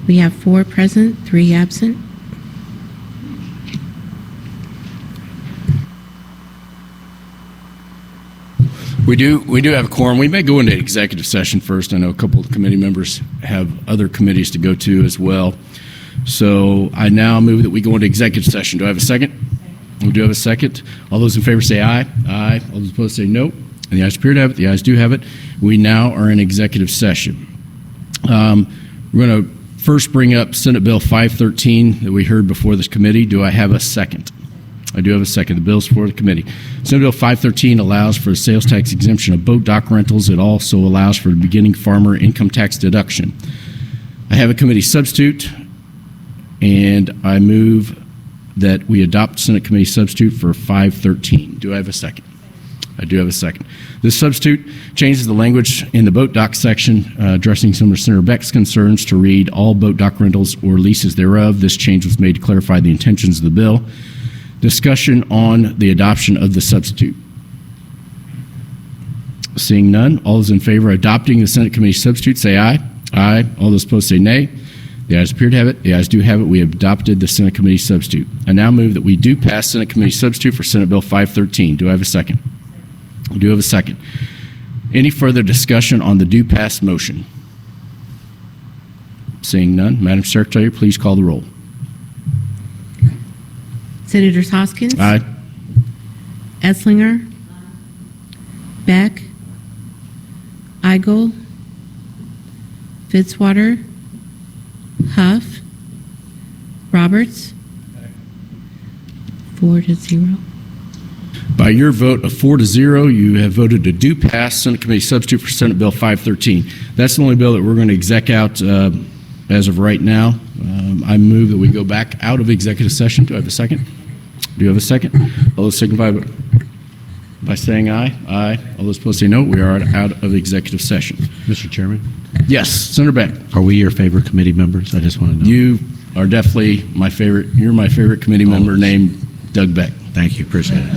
We have 4 present, 3 absent. We do have a quorum. We may go into executive session first. I know a couple of committee members have other committees to go to as well. So I now move that we go into executive session. Do I have a second? We do have a second. All those in favor say aye. Aye. All those opposed say no. And the ayes appear to have it. The ayes do have it. We now are in executive session. We're going to first bring up Senate Bill 513 that we heard before this committee. Do I have a second? I do have a second. The bill's for the committee. Senate Bill 513 allows for the sales tax exemption of boat dock rentals. It also allows for the beginning farmer income tax deduction. I have a committee substitute, and I move that we adopt Senate committee substitute for 513. Do I have a second? I do have a second. This substitute changes the language in the boat dock section addressing some of Senator Beck's concerns to read all boat dock rentals or leases thereof. This change was made to clarify the intentions of the bill. Discussion on the adoption of the substitute. Seeing none, all those in favor of adopting the Senate committee substitute say aye. Aye. All those opposed say nay. The ayes appear to have it. The ayes do have it. We have adopted the Senate committee substitute. I now move that we do pass Senate committee substitute for Senate Bill 513. Do I have a second? I do have a second. Any further discussion on the do pass motion? Seeing none, Madam Secretary, please call the roll. Senators Hoskins? Aye. Esslinger? Beck? Eigel? Fitzwater? Huff? Roberts? 4-0. By your vote of 4-0, you have voted to do pass Senate committee substitute for Senate Bill 513. That's the only bill that we're going to exec out as of right now. I move that we go back out of executive session. Do I have a second? Do you have a second? All those signify by saying aye. Aye. All those opposed say no. We are out of executive session. Mr. Chairman? Yes, Senator Beck. Are we your favorite committee members? I just want to know. You are definitely my favorite. You're my favorite committee member named Doug Beck. Thank you. Appreciate it.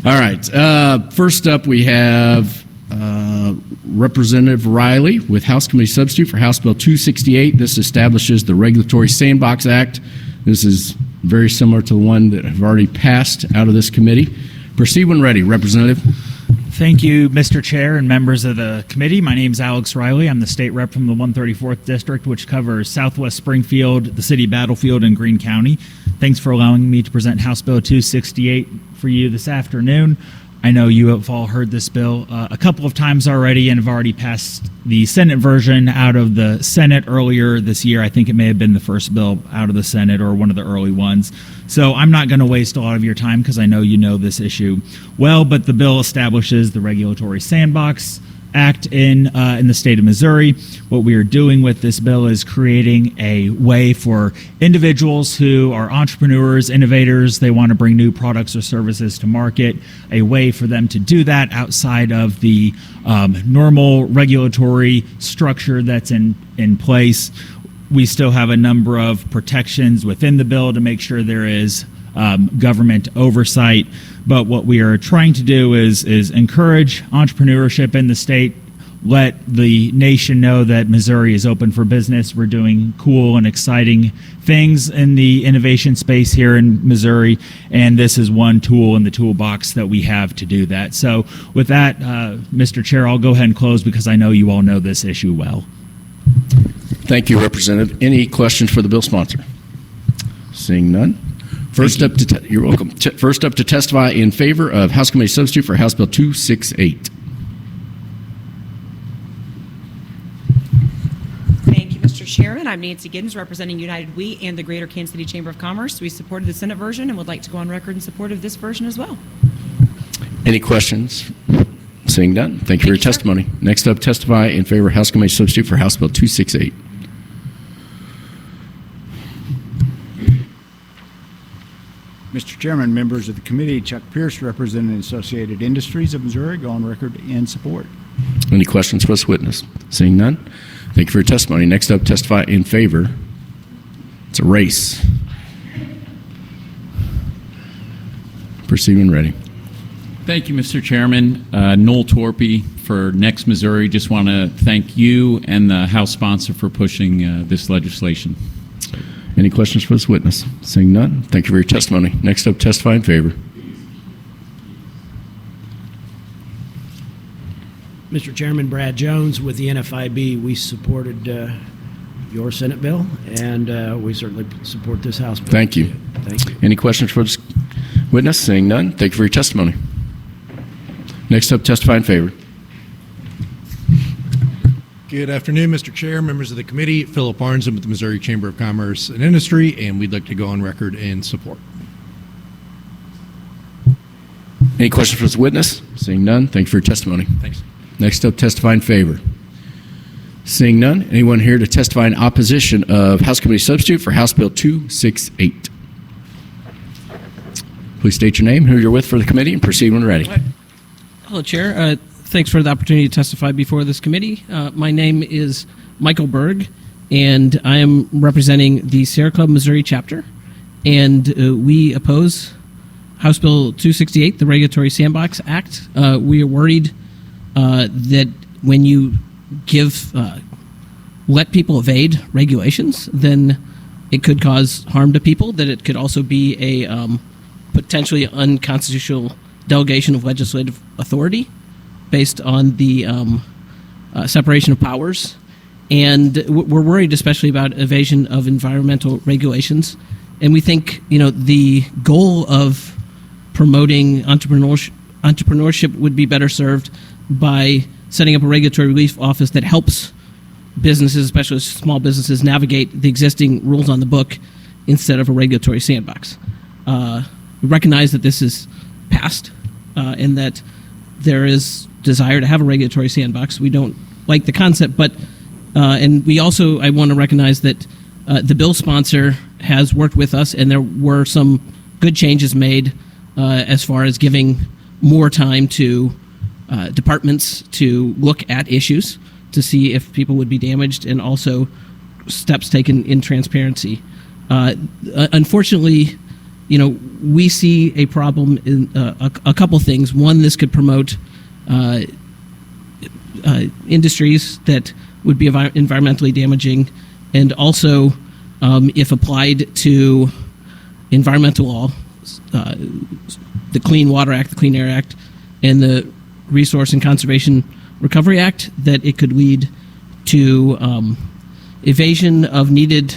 All right. First up, we have Representative Riley with House Committee Substitute for House Bill 268. This establishes the Regulatory Sandbox Act. This is very similar to the one that have already passed out of this committee. Proceed when ready, Representative. Thank you, Mr. Chair and members of the committee. My name is Alex Riley. I'm the state rep from the 134th District, which covers Southwest Springfield, the city Battlefield, and Greene County. Thanks for allowing me to present House Bill 268 for you this afternoon. I know you have all heard this bill a couple of times already and have already passed the Senate version out of the Senate earlier this year. I think it may have been the first bill out of the Senate or one of the early ones. So I'm not going to waste a lot of your time because I know you know this issue well, but the bill establishes the Regulatory Sandbox Act in the state of Missouri. What we are doing with this bill is creating a way for individuals who are entrepreneurs, innovators, they want to bring new products or services to market, a way for them to do that outside of the normal regulatory structure that's in place. We still have a number of protections within the bill to make sure there is government oversight. But what we are trying to do is encourage entrepreneurship in the state, let the nation know that Missouri is open for business. We're doing cool and exciting things in the innovation space here in Missouri, and this is one tool in the toolbox that we have to do that. So with that, Mr. Chair, I'll go ahead and close because I know you all know this issue well. Thank you, Representative. Any questions for the bill sponsor? Seeing none. First up to you're welcome. First up to testify in favor of House Committee Substitute for House Bill 268. Thank you, Mr. Chairman. I'm Nancy Giddens, representing United We and the Greater Kansas City Chamber of Commerce. We supported the Senate version and would like to go on record in support of this version as well. Any questions? Seeing none. Thank you for your testimony. Next up, testify in favor of House Committee Substitute for House Bill 268. Mr. Chairman, members of the committee, Chuck Pierce, representing Associated Industries of Missouri, go on record in support. Any questions for this witness? Seeing none. Thank you for your testimony. Next up, testify in favor. It's a race. Proceed when ready. Thank you, Mr. Chairman. Noel Torpy for Next Missouri. Just want to thank you and the House sponsor for pushing this legislation. Any questions for this witness? Seeing none, thank you for your testimony. Next up, testify in favor. Mr. Chairman, Brad Jones with the NFIB. We supported your Senate bill, and we certainly support this House bill. Thank you. Thank you. Any questions for this witness? Seeing none, thank you for your testimony. Next up, testify in favor. Good afternoon, Mr. Chair, members of the committee. Philip Barnes, I'm with the Missouri Chamber of Commerce and Industry, and we'd like to go on record in support. Any questions for this witness? Seeing none, thank you for your testimony. Thanks. Next up, testify in favor. Seeing none, anyone here to testify in opposition of House Committee Substitute for House Bill 268? Please state your name, who you're with for the committee, and proceed when ready. Hello, Chair. Thanks for the opportunity to testify before this committee. My name is Michael Berg, and I am representing the Sierra Club Missouri chapter, and we oppose House Bill 268, the Regulatory Sandbox Act. We are worried that when you let people evade regulations, then it could cause harm to people, that it could also be a potentially unconstitutional delegation of legislative authority based on the separation of powers. And we're worried especially about evasion of environmental regulations. And we think, the goal of promoting entrepreneurship would be better served by setting up a regulatory relief office that helps businesses, especially small businesses, navigate the existing rules on the book instead of a regulatory sandbox. We recognize that this is passed and that there is desire to have a regulatory sandbox. We don't like the concept, but and we also, I want to recognize that the bill sponsor has worked with us, and there were some good changes made as far as giving more time to departments to look at issues to see if people would be damaged, and also steps taken in transparency. Unfortunately, we see a problem in a couple things. One, this could promote industries that would be environmentally damaging, and also, if applied to environmental law, the Clean Water Act, the Clean Air Act, and the Resource and Conservation Recovery Act, that it could lead to evasion of needed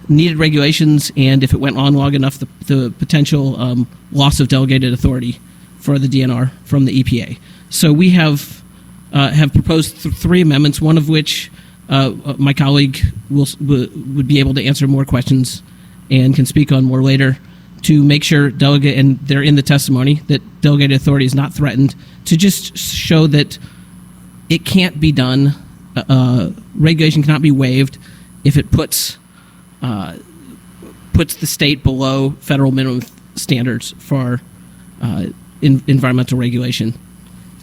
regulations, and if it went on long enough, the potential loss of delegated authority for the DNR from the EPA. So we have proposed three amendments, one of which my colleague would be able to answer more questions and can speak on more later, to make sure and they're in the testimony, that delegated authority is not threatened, to just show that it can't be done. Regulation cannot be waived if it puts the state below federal minimum standards for environmental regulation.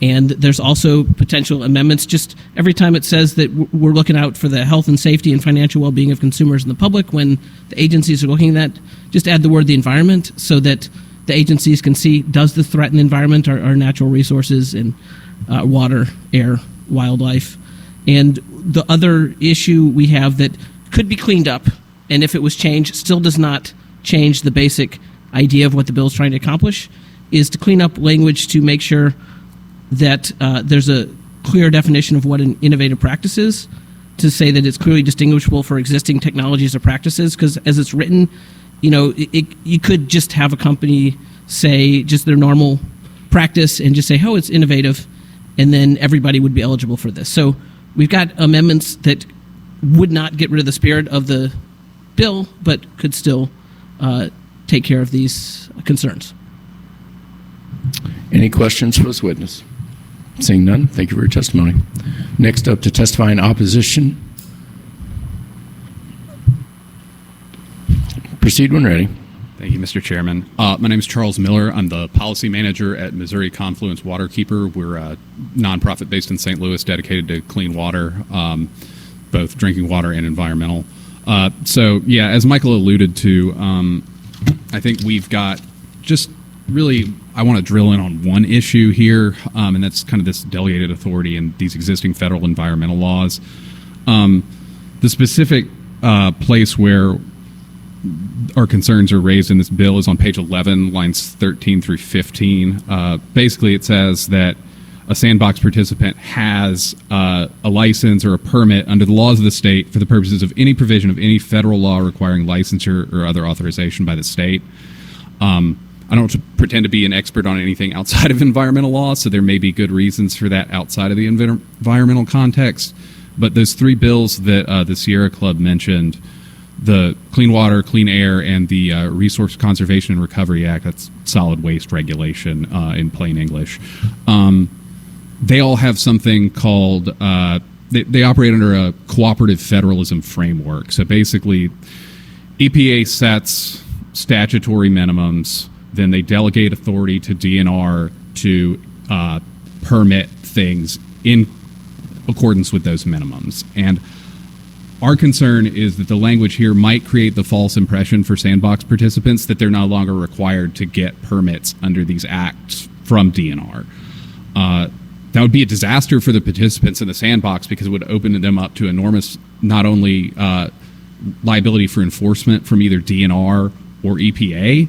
And there's also potential amendments. Just every time it says that we're looking out for the health and safety and financial well-being of consumers and the public, when the agencies are looking at that, just add the word the environment, so that the agencies can see, does this threaten the environment, our natural resources, and water, air, wildlife. And the other issue we have that could be cleaned up, and if it was changed, still does not change the basic idea of what the bill is trying to accomplish, is to clean up language to make sure that there's a clear definition of what an innovative practice is, to say that it's clearly distinguishable for existing technologies or practices, because as it's written, you could just have a company say just their normal practice and just say, oh, it's innovative, and then everybody would be eligible for this. So we've got amendments that would not get rid of the spirit of the bill, but could still take care of these concerns. Any questions for this witness? Seeing none, thank you for your testimony. Next up to testify in opposition. Proceed when ready. Thank you, Mr. Chairman. My name is Charles Miller. I'm the policy manager at Missouri Confluence Waterkeeper. We're a nonprofit based in St. Louis dedicated to clean water, both drinking water and environmental. As Michael alluded to, I think we've got just really, I want to drill in on one issue here, and that's kind of this delegated authority in these existing federal environmental laws. The specific place where our concerns are raised in this bill is on page 11, lines 13 through 15. Basically, it says that a sandbox participant has a license or a permit under the laws of the state for the purposes of any provision of any federal law requiring licensure or other authorization by the state. I don't pretend to be an expert on anything outside of environmental law, so there may be good reasons for that outside of the environmental context. But those three bills that the Sierra Club mentioned, the Clean Water, Clean Air, and the Resource Conservation and Recovery Act, that's solid waste regulation in plain English, they all have something called, they operate under a cooperative federalism framework. So basically, EPA sets statutory minimums, then they delegate authority to DNR to permit things in accordance with those minimums. And our concern is that the language here might create the false impression for sandbox participants that they're no longer required to get permits under these acts from DNR. That would be a disaster for the participants in the sandbox because it would open them up to enormous, not only liability for enforcement from either DNR or EPA,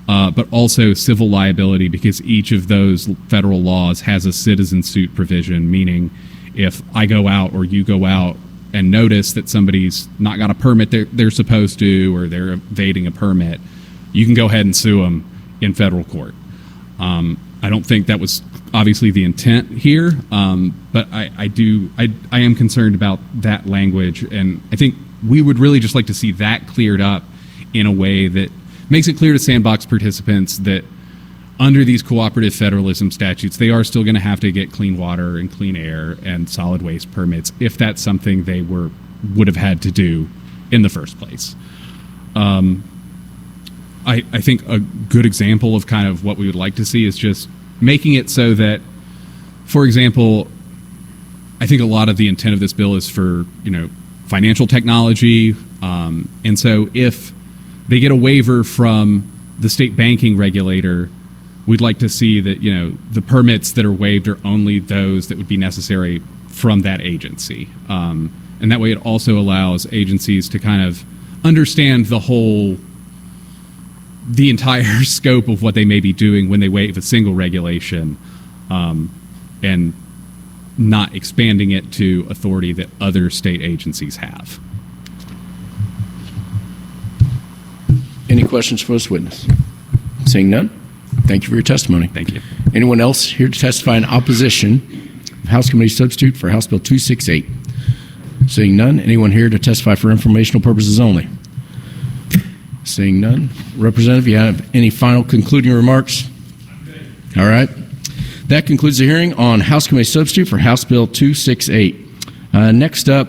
but also civil liability because each of those federal laws has a citizen suit provision, meaning if I go out or you go out and notice that somebody's not got a permit they're supposed to, or they're evading a permit, you can go ahead and sue them in federal court. I don't think that was obviously the intent here, but I am concerned about that language, and I think we would really just like to see that cleared up in a way that makes it clear to sandbox participants that under these cooperative federalism statutes, they are still going to have to get clean water and clean air and solid waste permits if that's something they would have had to do in the first place. I think a good example of kind of what we would like to see is just making it so that, for example, I think a lot of the intent of this bill is for, financial technology. And so if they get a waiver from the state banking regulator, we'd like to see that, the permits that are waived are only those that would be necessary from that agency. And that way it also allows agencies to kind of understand the entire scope of what they may be doing when they waive a single regulation, and not expanding it to authority that other state agencies have. Any questions for this witness? Seeing none, thank you for your testimony. Thank you. Anyone else here to testify in opposition of House Committee Substitute for House Bill 268? Seeing none, anyone here to testify for informational purposes only? Seeing none. Representative, you have any final concluding remarks? All right. That concludes the hearing on House Committee Substitute for House Bill 268. Next up,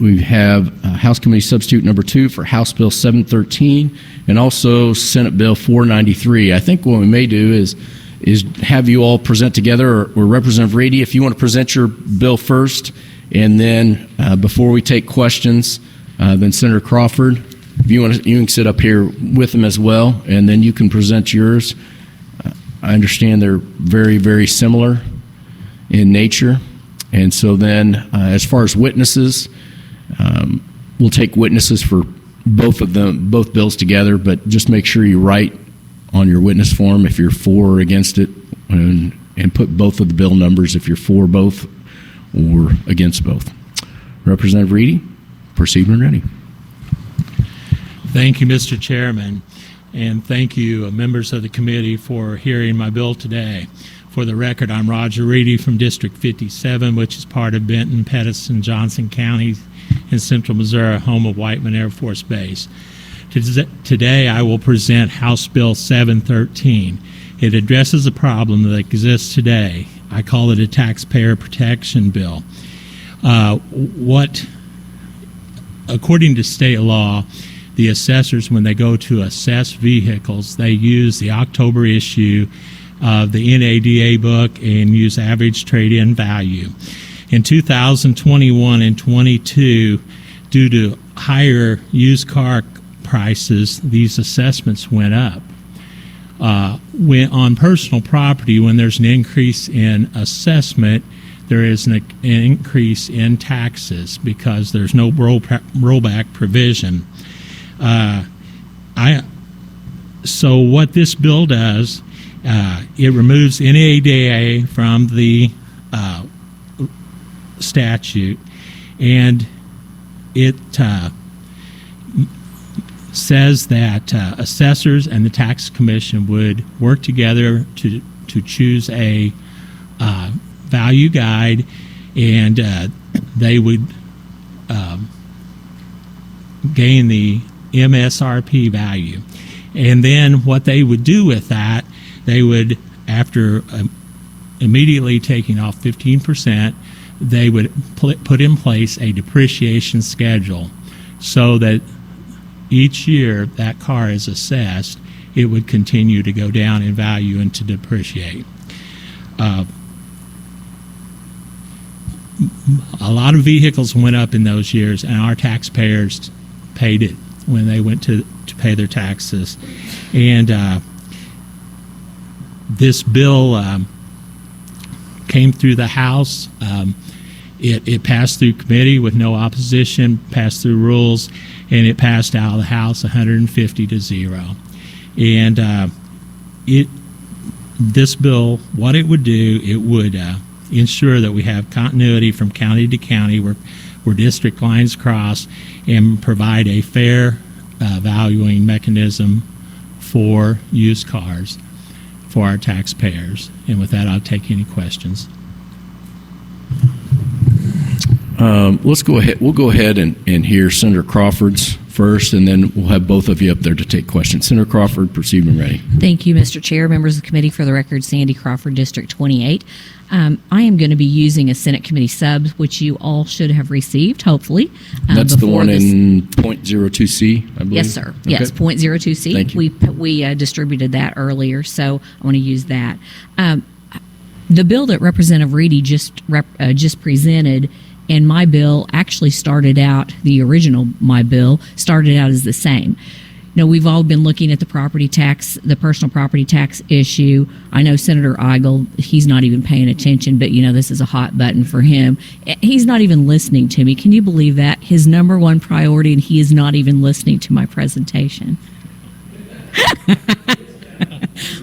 we have House Committee Substitute number 2 for House Bill 713 and also Senate Bill 493. I think what we may do is have you all present together, or Representative Reedy, if you want to present your bill first, and then before we take questions, then Senator Crawford, if you want to, you can sit up here with them as well, and then you can present yours. I understand they're very, very similar in nature. And so then as far as witnesses, we'll take witnesses for both bills together, but just make sure you write on your witness form if you're for or against it, and put both of the bill numbers if you're for both or against both. Representative Reedy, proceed when ready. Thank you, Mr. Chairman, and thank you, members of the committee, for hearing my bill today. For the record, I'm Roger Reedy from District 57, which is part of Benton, Pettis, Johnson counties in central Missouri, home of Whiteman Air Force Base. Today, I will present House Bill 713. It addresses a problem that exists today. I call it a taxpayer protection bill. According to state law, the assessors, when they go to assess vehicles, they use the October issue of the NADA book and use average trade-in value. In 2021 and 22, due to higher used car prices, these assessments went up. when on personal property, when there's an increase in assessment, there is an increase in taxes because there's no rollback provision. So what this bill does, it removes NADA from the statute, and it says that assessors and the tax commission would work together to choose a value guide, and they would gain the MSRP value. And then what they would do with that, they would, after immediately taking off 15%, they would put in place a depreciation schedule so that each year that car is assessed, it would continue to go down in value and to depreciate. A lot of vehicles went up in those years, and our taxpayers paid it when they went to pay their taxes. And this bill came through the House. It passed through committee with no opposition, passed through rules, and it passed out of the House 150-0. And this bill, what it would do, it would ensure that we have continuity from county to county where district lines cross, and provide a fair valuing mechanism for used cars for our taxpayers. And with that, I'll take any questions. Let's go ahead. We'll go ahead and hear Senator Crawford's first, and then we'll have both of you up there to take questions. Senator Crawford, proceed when ready. Thank you, Mr. Chair, members of the committee. For the record, Sandy Crawford, District 28. I am going to be using a Senate committee sub, which you all should have received, hopefully. That's the one in .02C, I believe? Yes, sir. Okay. Yes, .02C. Thank you. We distributed that earlier, so I want to use that. The bill that Representative Reedy just presented, and my bill actually started out, the original my bill started out as the same. You know, we've all been looking at the property tax, the personal property tax issue. I know Senator Eigel, he's not even paying attention, but you know, this is a hot button for him. He's not even listening to me. Can you believe that? His number one priority, and he is not even listening to my presentation.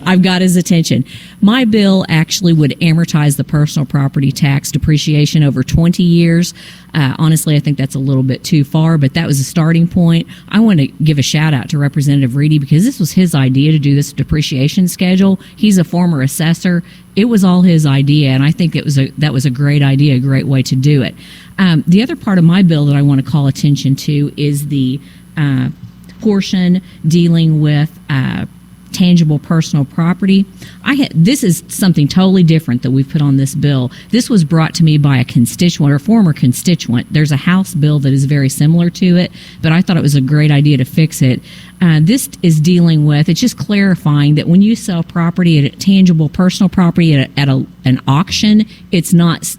I've got his attention. My bill actually would amortize the personal property tax depreciation over 20 years. Honestly, I think that's a little bit too far, but that was a starting point. I want to give a shout out to Representative Reedy because this was his idea to do this depreciation schedule. He's a former assessor. It was all his idea, and I think that was a great idea, a great way to do it. The other part of my bill that I want to call attention to is the portion dealing with tangible personal property. This is something totally different that we've put on this bill. This was brought to me by a constituent or former constituent. There's a House bill that is very similar to it, but I thought it was a great idea to fix it. This is dealing with, it's just clarifying that when you sell property, at a tangible personal property at an auction, it's not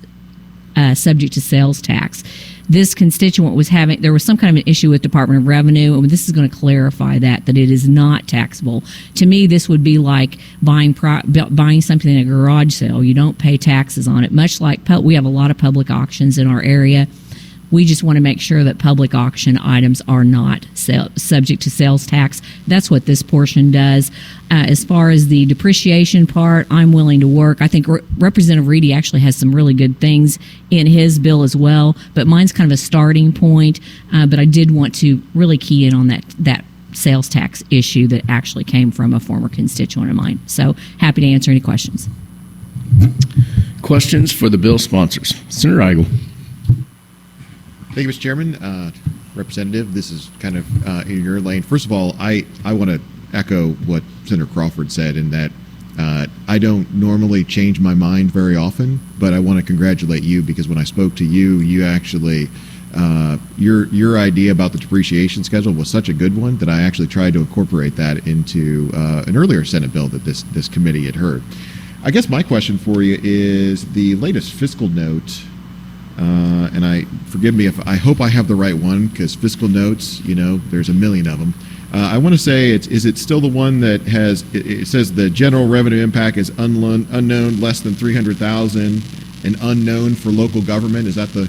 subject to sales tax. This constituent was there was some kind of an issue with Department of Revenue, and this is going to clarify that it is not taxable. To me, this would be like buying something in a garage sale. You don't pay taxes on it. Much like we have a lot of public auctions in our area. We just want to make sure that public auction items are not subject to sales tax. That's what this portion does. As far as the depreciation part, I'm willing to work. I think Representative Reedy actually has some really good things in his bill as well, but mine's kind of a starting point. But I did want to really key in on that sales tax issue that actually came from a former constituent of mine. So happy to answer any questions. Questions for the bill sponsors? Senator Eigel. Thank you, Mr. Chairman. Representative, this is kind of in your lane. First of all, I want to echo what Senator Crawford said in that I don't normally change my mind very often, but I want to congratulate you because when I spoke to you, you actually, your idea about the depreciation schedule was such a good one that I actually tried to incorporate that into an earlier Senate bill that this committee had heard. I guess my question for you is the latest fiscal note. And forgive me if I hope I have the right one because fiscal notes, you know, there's a million of them. I want to say is it still the one that has it says the general revenue impact is unknown less than 300,000 and unknown for local government. Is that the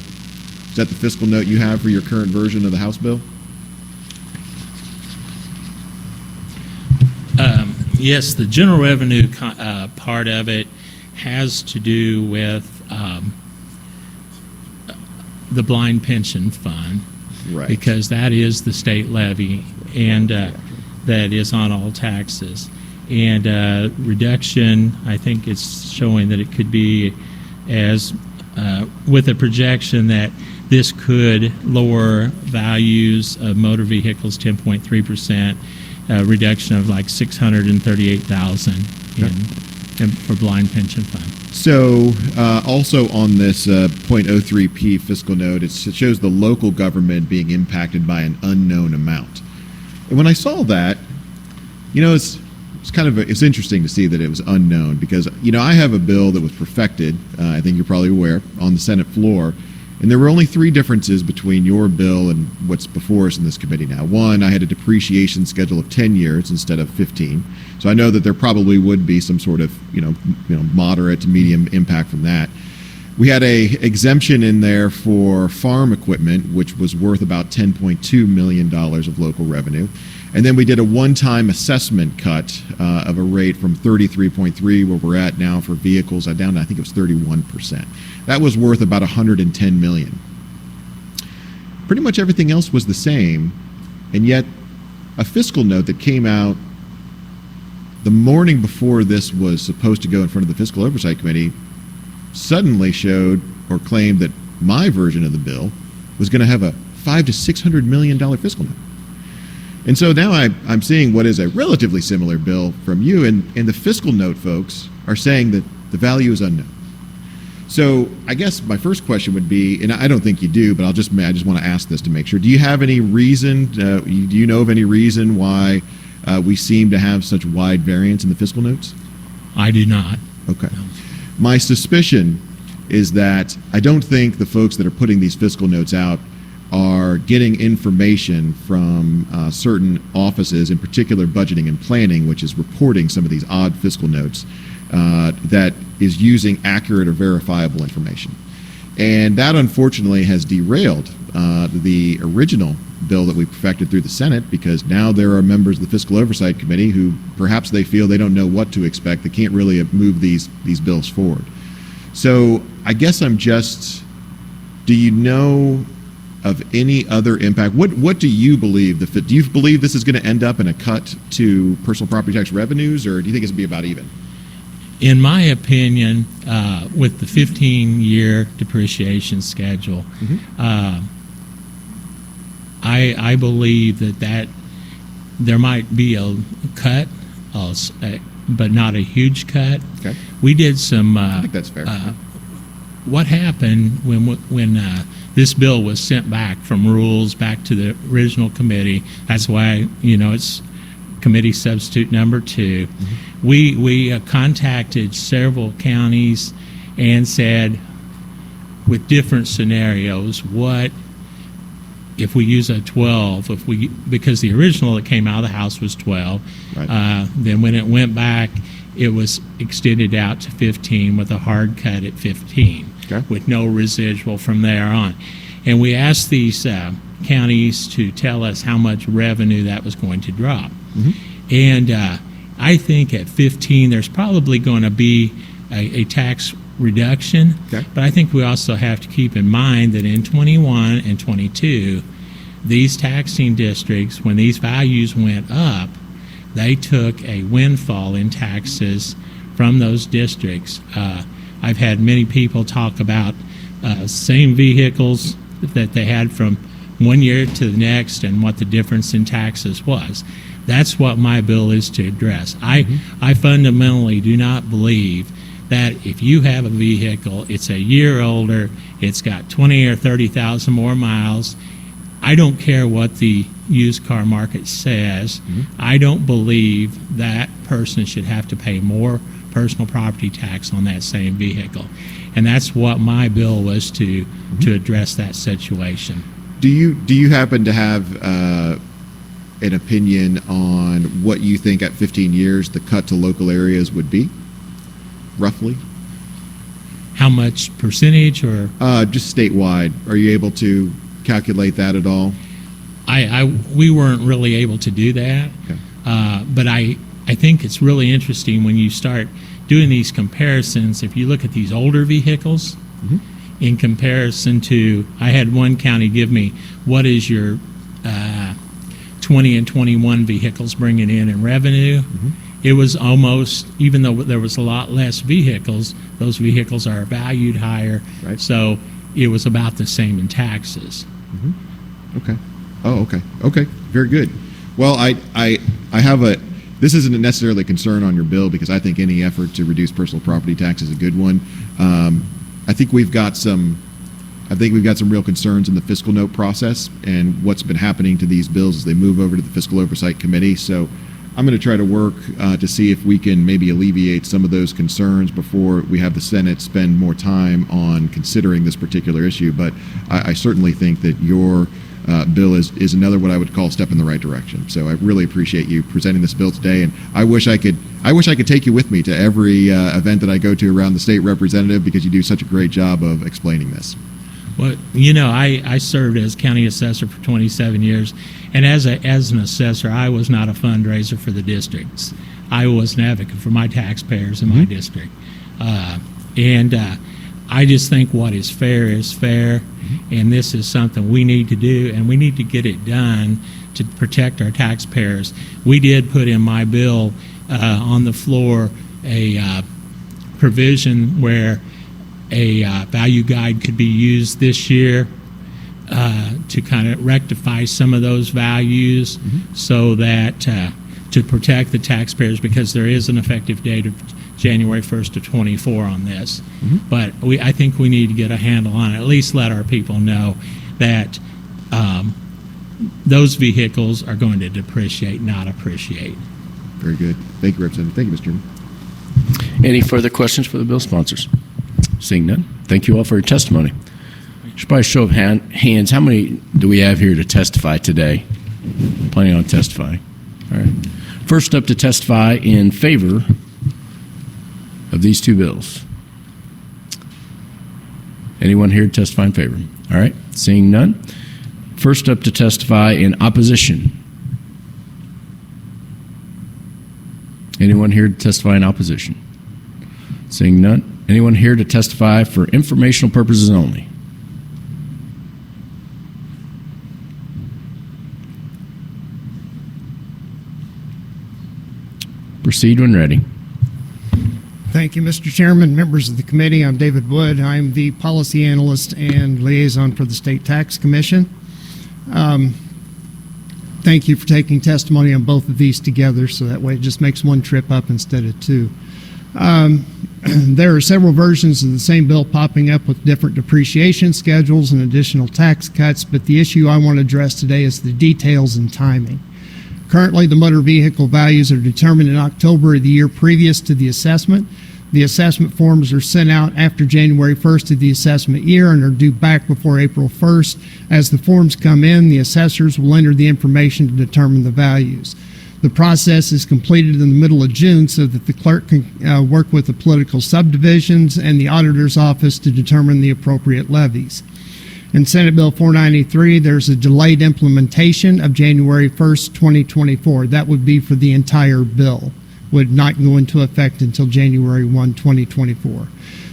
fiscal note you have for your current version of the House bill? Yes, the general revenue part of it has to do with the blind pension fund, right? Because that is the state levy, and that is on all taxes. And reduction, I think it's showing that it could be as with a projection that this could lower values of motor vehicles 10.3%. Reduction of like 638,000 for blind pension fund. So also on this 0.03p fiscal note, it shows the local government being impacted by an unknown amount. And when I saw that, it's it's interesting to see that it was unknown because I have a bill that was perfected. I think you're probably aware on the Senate floor. And there were only 3 differences between your bill and what's before us in this committee now. One, I had a depreciation schedule of 10 years instead of 15. So I know that there probably would be some sort of, moderate to medium impact from that. We had a exemption in there for farm equipment, which was worth about $10.2 million of local revenue. And then we did a one-time assessment cut of a rate from 33.3, where we're at now for vehicles, down to, I think it was 31%. That was worth about $110 million. Pretty much everything else was the same, and yet a fiscal note that came out the morning before this was supposed to go in front of the Fiscal Oversight Committee suddenly showed or claimed that my version of the bill was going to have a $500 to $600 million fiscal note. And so now I'm seeing what is a relatively similar bill from you, and the fiscal note folks are saying that the value is unknown. So I guess my first question would be, and I don't think you do, but I just want to ask this to make sure. Do you have any reason, do you know of any reason why we seem to have such wide variance in the fiscal notes? I do not. Okay. My suspicion is that I don't think the folks that are putting these fiscal notes out are getting information from certain offices, in particular budgeting and planning, which is reporting some of these odd fiscal notes, that is using accurate or verifiable information. And that unfortunately has derailed the original bill that we perfected through the Senate, because now there are members of the Fiscal Oversight Committee who perhaps they feel they don't know what to expect. They can't really move these bills forward. So I guess do you know of any other impact? What do you believe? Do you believe this is going to end up in a cut to personal property tax revenues, or do you think it's going to be about even? In my opinion, with the 15-year depreciation schedule, I believe that there might be a cut, but not a huge cut. Okay. We did some. I think that's fair. What happened when this bill was sent back from rules back to the original committee? That's why it's committee substitute number 2. We contacted several counties and said, with different scenarios, what if we use a 12? Because the original that came out of the House was 12. Right. Then when it went back, it was extended out to 15 with a hard cut at 15, with no residual from there on. And we asked these counties to tell us how much revenue that was going to drop. And I think at 15, there's probably going to be a tax reduction. But I think we also have to keep in mind that in 21 and 22, these taxing districts, when these values went up, they took a windfall in taxes from those districts. I've had many people talk about same vehicles that they had from one year to the next and what the difference in taxes was. That's what my bill is to address. I fundamentally do not believe that if you have a vehicle, it's a year older, it's got 20 or 30,000 more miles, I don't care what the used car market says, I don't believe that person should have to pay more personal property tax on that same vehicle. And that's what my bill was to address that situation. Do you happen to have an opinion on what you think at 15 years the cut to local areas would be, roughly? How much percentage or? Just statewide. Are you able to calculate that at all? We weren't really able to do that. Okay. But I think it's really interesting when you start doing these comparisons. If you look at these older vehicles in comparison to, I had one county give me, what is your 20 and 21 vehicles bringing in revenue? It was almost, even though there was a lot less vehicles, those vehicles are valued higher. Right. So it was about the same in taxes. Okay. Oh, okay. Okay. Very good. Well, I have a, this isn't necessarily a concern on your bill because I think any effort to reduce personal property tax is a good one. I think we've got some real concerns in the fiscal note process and what's been happening to these bills as they move over to the Fiscal Oversight Committee. So I'm going to try to work to see if we can maybe alleviate some of those concerns before we have the Senate spend more time on considering this particular issue. But I certainly think that your bill is another what I would call step in the right direction. So I really appreciate you presenting this bill today, and I wish I could take you with me to every event that I go to around the state representative because you do such a great job of explaining this. Well, you know, I served as county assessor for 27 years, and as an assessor, I was not a fundraiser for the districts. I was an advocate for my taxpayers in my district. And I just think what is fair, and this is something we need to do, and we need to get it done to protect our taxpayers. We did put in my bill on the floor a provision where a value guide could be used this year to kind of rectify some of those values so that to protect the taxpayers, because there is an effective date of January 1st of 24 on this. But I think we need to get a handle on it, at least let our people know that those vehicles are going to depreciate, not appreciate. Very good. Thank you, Representative. Thank you, Mr. Chairman. Any further questions for the bill sponsors? Seeing none, thank you all for your testimony. Just by a show of hands, how many do we have here to testify today? Planning on testifying. All right. First up to testify in favor of these two bills. Anyone here to testify in favor? All right. Seeing none. First up to testify in opposition. Anyone here to testify in opposition? Seeing none. Anyone here to testify for informational purposes only? Proceed when ready. Thank you, Mr. Chairman, members of the committee. I'm David Wood. I'm the policy analyst and liaison for the State Tax Commission. Thank you for taking testimony on both of these together, so that way it just makes one trip up instead of two. There are several versions of the same bill popping up with different depreciation schedules and additional tax cuts, but the issue I want to address today is the details and timing. Currently, the motor vehicle values are determined in October of the year previous to the assessment. The assessment forms are sent out after January 1st of the assessment year and are due back before April 1st. As the forms come in, the assessors will enter the information to determine the values. The process is completed in the middle of June so that the clerk can work with the political subdivisions and the auditor's office to determine the appropriate levies. In Senate Bill 493, there's a delayed implementation of January 1st, 2024. That would be for the entire bill. Would not go into effect until January 1, 2024.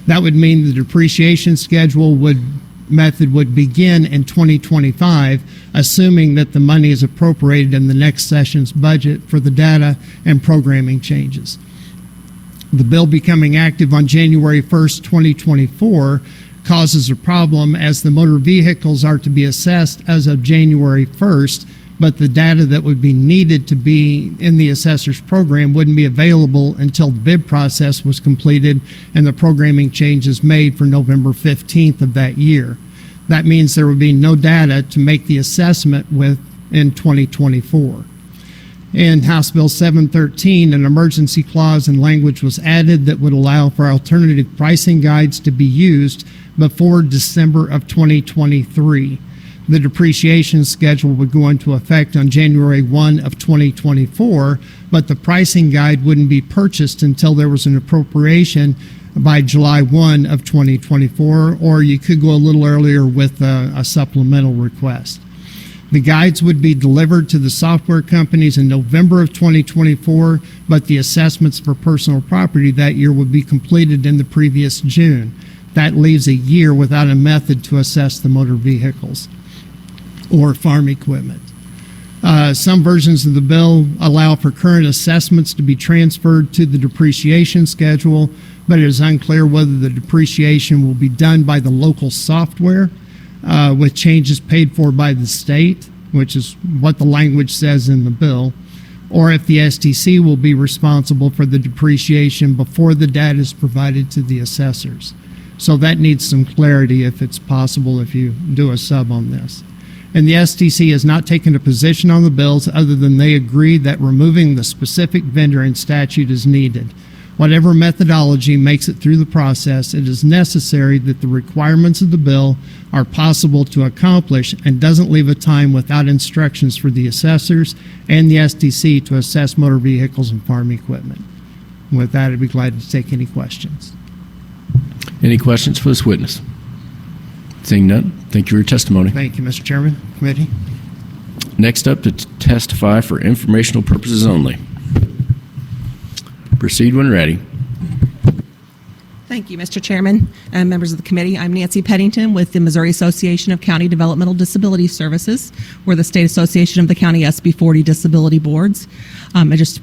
That would mean the depreciation schedule method would begin in 2025, assuming that the money is appropriated in the next session's budget for the data and programming changes. The bill becoming active on January 1st, 2024 causes a problem as the motor vehicles are to be assessed as of January 1st, but the data that would be needed to be in the assessor's program wouldn't be available until the bid process was completed and the programming changes made for November 15th of that year. That means there would be no data to make the assessment with in 2024. In House Bill 713, an emergency clause and language was added that would allow for alternative pricing guides to be used before December of 2023. the depreciation schedule would go into effect on January 1 of 2024, but the pricing guide wouldn't be purchased until there was an appropriation by July 1 of 2024, or you could go a little earlier with a supplemental request. The guides would be delivered to the software companies in November of 2024, but the assessments for personal property that year would be completed in the previous June. That leaves a year without a method to assess the motor vehicles or farm equipment. Some versions of the bill allow for current assessments to be transferred to the depreciation schedule, but it is unclear whether the depreciation will be done by the local software with changes paid for by the state, which is what the language says in the bill, or if the STC will be responsible for the depreciation before the data is provided to the assessors. So that needs some clarity if it's possible if you do a sub on this. And the STC has not taken a position on the bills other than they agree that removing the specific vendor in statute is needed. Whatever methodology makes it through the process, it is necessary that the requirements of the bill are possible to accomplish and doesn't leave a time without instructions for the assessors and the STC to assess motor vehicles and farm equipment. With that, I'd be glad to take any questions. Any questions for this witness? Seeing none, thank you for your testimony. Thank you, Mr. Chairman, committee. Next up to testify for informational purposes only. Proceed when ready. Thank you, Mr. Chairman and members of the committee. I'm Nancy Peddington with the Missouri Association of County Developmental Disability Services. We're the State Association of the County SB502 Disability Boards.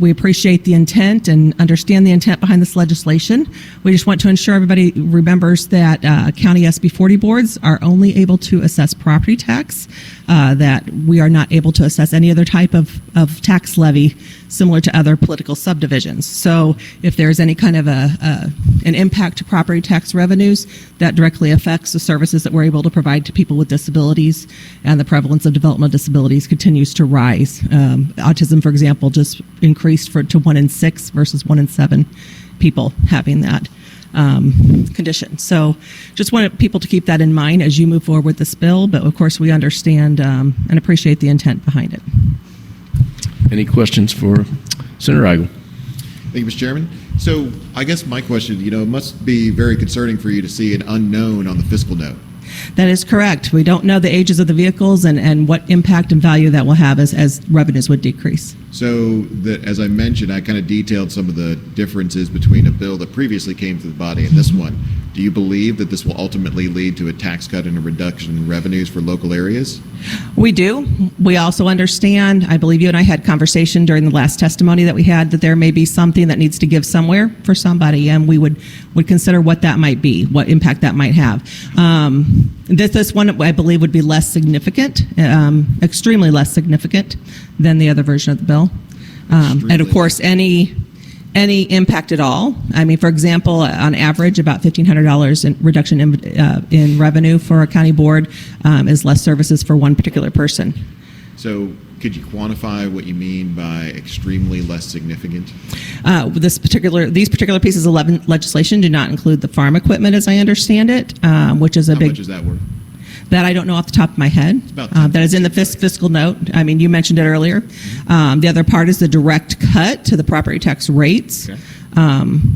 We appreciate the intent and understand the intent behind this legislation. We just want to ensure everybody remembers that County SB502 boards are only able to assess property tax, that we are not able to assess any other type of tax levy similar to other political subdivisions. So if there's any kind of an impact to property tax revenues, that directly affects the services that we're able to provide to people with disabilities, and the prevalence of developmental disabilities continues to rise. Autism, for example, just increased to 1 in 6 versus 1 in 7 people having that condition. So just wanted people to keep that in mind as you move forward with this bill, but of course we understand and appreciate the intent behind it. Any questions for Senator Eigel? Thank you, Mr. Chairman. So I guess my question, it must be very concerning for you to see an unknown on the fiscal note. That is correct. We don't know the ages of the vehicles and what impact and value that will have as revenues would decrease. So as I mentioned, I kind of detailed some of the differences between a bill that previously came to the body and this one. Do you believe that this will ultimately lead to a tax cut and a reduction in revenues for local areas? We do. We also understand, I believe you and I had conversation during the last testimony that we had, that there may be something that needs to give somewhere for somebody, and we would consider what that might be, what impact that might have. This one, I believe, would be less significant, extremely less significant than the other version of the bill. And of course, any impact at all. I mean, for example, on average, about $1,500 in reduction in revenue for a county board is less services for one particular person. So could you quantify what you mean by extremely less significant? These particular pieces of legislation do not include the farm equipment, as I understand it, which is a big... How much is that worth? That I don't know off the top of my head. That is in the fiscal note. I mean, you mentioned it earlier. The other part is the direct cut to the property tax rates,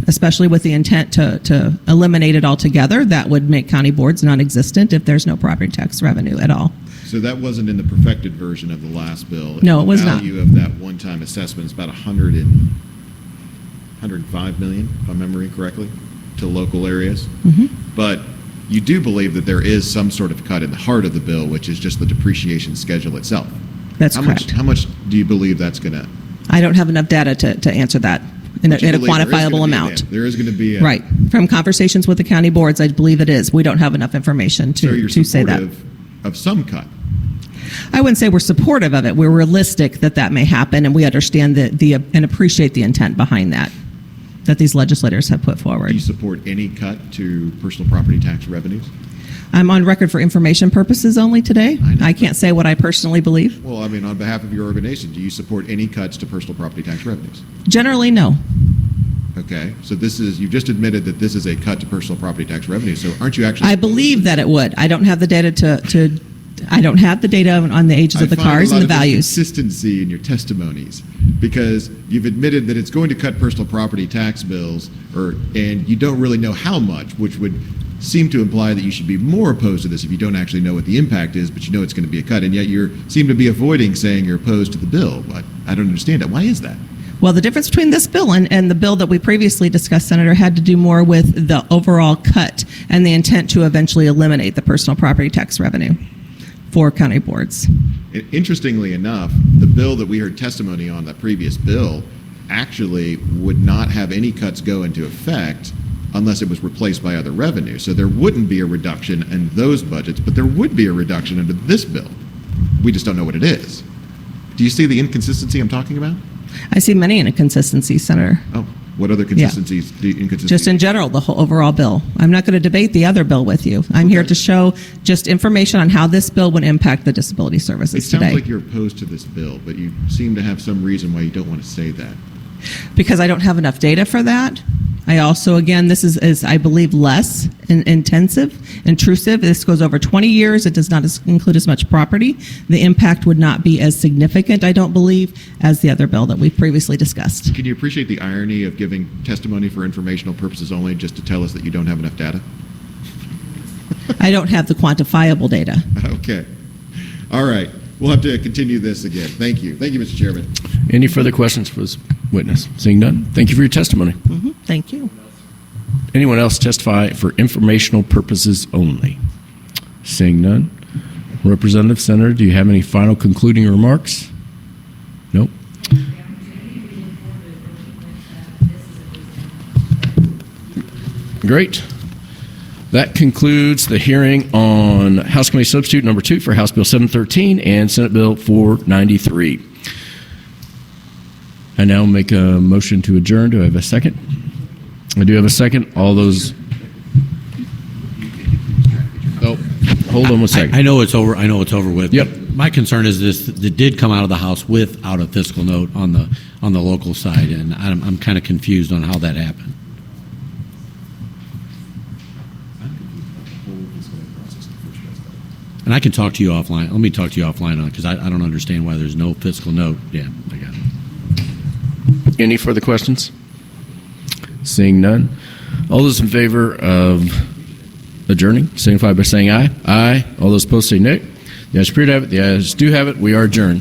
especially with the intent to eliminate it altogether. That would make county boards non-existent if there's no property tax revenue at all. So that wasn't in the perfected version of the last bill. No, it was not. The value of that one-time assessment is about $105 million, if I'm remembering correctly, to local areas. But you do believe that there is some sort of cut in the heart of the bill, which is just the depreciation schedule itself. That's correct. How much do you believe that's going to? I don't have enough data to answer that in a quantifiable amount. There is going to be right. From conversations with the county boards, I believe it is. We don't have enough information to say that. Of some cut. I wouldn't say we're supportive of it. We're realistic that may happen, and we understand and appreciate the intent behind that these legislators have put forward. Do you support any cut to personal property tax revenues? I'm on record for information purposes only today. I can't say what I personally believe. Well, I mean, on behalf of your organization, do you support any cuts to personal property tax revenues? Generally, no. Okay, so you've just admitted that this is a cut to personal property tax revenue, so aren't you actually... I believe that it would. I don't have the data to I don't have the data on the ages of the cars and the values. Consistency in your testimonies, because you've admitted that it's going to cut personal property tax bills, and you don't really know how much, which would seem to imply that you should be more opposed to this if you don't actually know what the impact is, but you know it's going to be a cut, and yet you seem to be avoiding saying you're opposed to the bill. I don't understand it. Why is that? Well, the difference between this bill and the bill that we previously discussed, Senator, had to do more with the overall cut and the intent to eventually eliminate the personal property tax revenue for county boards. Interestingly enough, the bill that we heard testimony on, that previous bill, actually would not have any cuts go into effect unless it was replaced by other revenue. So there wouldn't be a reduction in those budgets, but there would be a reduction under this bill. We just don't know what it is. Do you see the inconsistency I'm talking about? I see many inconsistencies, Senator. Oh, what other inconsistencies? Just in general, the whole overall bill. I'm not going to debate the other bill with you. I'm here to show just information on how this bill would impact the disability services today. It sounds like you're opposed to this bill, but you seem to have some reason why you don't want to say that. Because I don't have enough data for that. I also, again, this is I believe, less intrusive. This goes over 20 years. It does not include as much property. The impact would not be as significant, I don't believe, as the other bill that we've previously discussed. Can you appreciate the irony of giving testimony for informational purposes only just to tell us that you don't have enough data? I don't have the quantifiable data. Okay. All right. We'll have to continue this again. Thank you. Thank you, Mr. Chairman. Any further questions for this witness? Seeing none, thank you for your testimony. Thank you. Anyone else testify for informational purposes only? Seeing none. Representative, Senator, do you have any final concluding remarks? Nope. Great. That concludes the hearing on House Committee Substitute Number 2 for House Bill 713 and Senate Bill 493. I now make a motion to adjourn. Do I have a second? I do have a second. All those. Oh, hold on one second. I know it's over. I know it's over with. Yep. My concern is this: it did come out of the House without a fiscal note on the local side, and I'm kind of confused on how that happened. And I can talk to you offline. Let me talk to you offline on it, because I don't understand why there's no fiscal note. Yeah, I got it. Any further questions? Seeing none. All those in favor of adjourning, signify by saying aye. Aye. All those opposed say nay. The ayes appear to have it. The ayes do have it. We are adjourned.